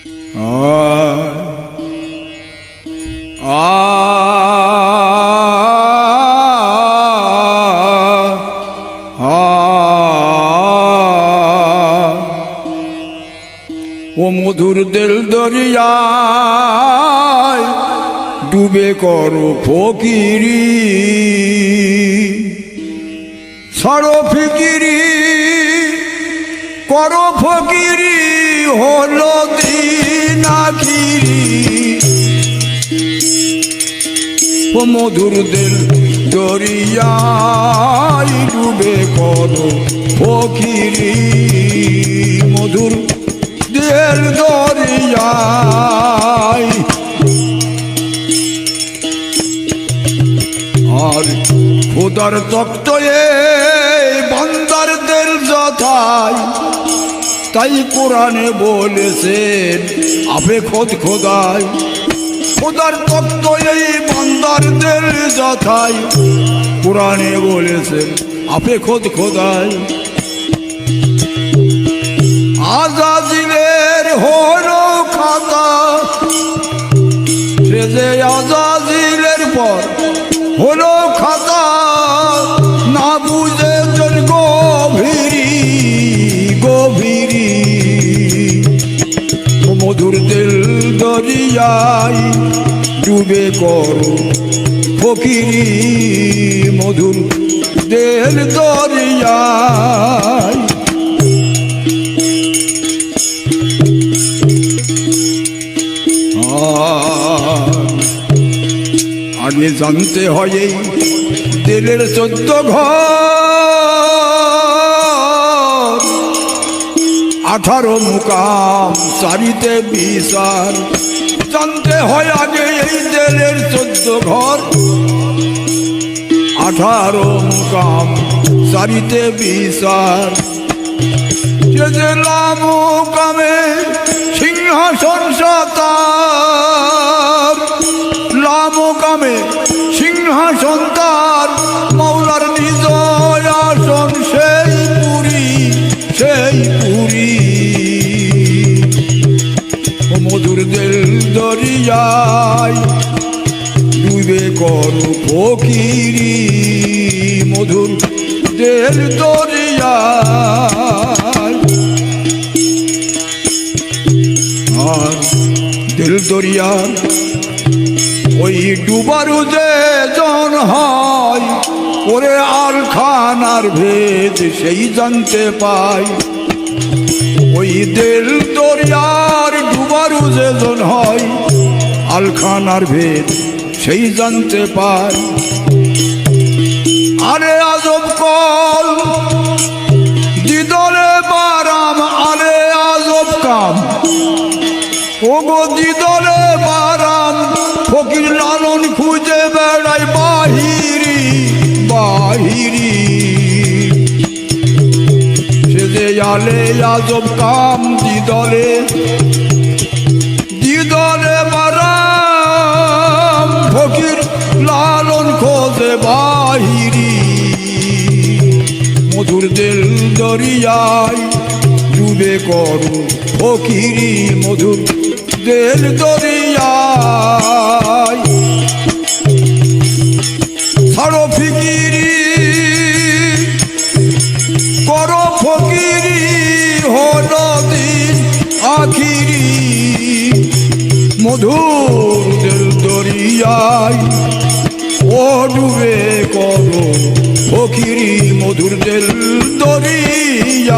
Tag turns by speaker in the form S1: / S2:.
S1: ও মধুর দিল দরিয়ায় ডুবে করো ফকিরি, ছাড়ো ফিকিরি করো ফকিরি, হলো দিন আখিরি। ও মধুর দিল দরিয়ায় ডুবে করো ফকিরি, মধুর দিল দরিয়ায়। আর খোদার তক্তয়ে বান্দার দিল যথায়, তাই কোরআনে বলেছেন আপে খোদ খোদাই। খোদার তক্তয়ে বান্দার দিল যথায়, কোরআনে বলেছেন আপে খোদ খোদাই। আজাজিলের হলো খাতা, সে যে আজাজিলের পর হলো খাতা, না বুঝে জন গভীরি গভীরি। ও মধুর দিল দরিয়ায় ডুবে করো ফকিরি, মধুর দিল দরিয়ায়। আগে জানতে হয় এই দিলের 14 ঘর, 18 মুকাম চারিতে বিচার। জানতে হয় আগে এই দিলের 14 ঘর, 18 মুকাম চারিতে বিচার। যে লামুকামে সিংহাসন সতার, লামুকামে সিংহাসন তার, মৌলার নিজ আসন সেই পুরী সেই পুরী। ও মধুর দিল দরিয়ায় ডুবে করো ফকিরি, মধুর দিল দরিয়ায়। আর দিল দরিয়ার ওই ডুবারু যে জন হয়, ওরে আলখানার ভেদ সেই জানতে পাই। ওই দিল দরিয়ার ডুবারু যে জন হয়, আলখানার ভেদ সেই জানতে পাই। আরে আজব কল দিদরে বারাম, আরে আজব কাম ও গো দিদরে বারাম। ফকির লালন খুঁজে বেড়াই বাহিরি বাহিরি, সে যে আলে আজব কাম দিদরে দিদরে বারাম। ফকির লালন খোঁজে বাহিরি, মধুর দিল দরিয়ায় ডুবে করো ফকিরি, মধুর দিল দরিয়ায়। ছাড়ো ফিকিরি করো ফকিরি, হলো দিন আখিরি। মধুর দিল দরিয়ায় ও ডুবে করো ফকিরি, মধুর দিল দরিয়ায়।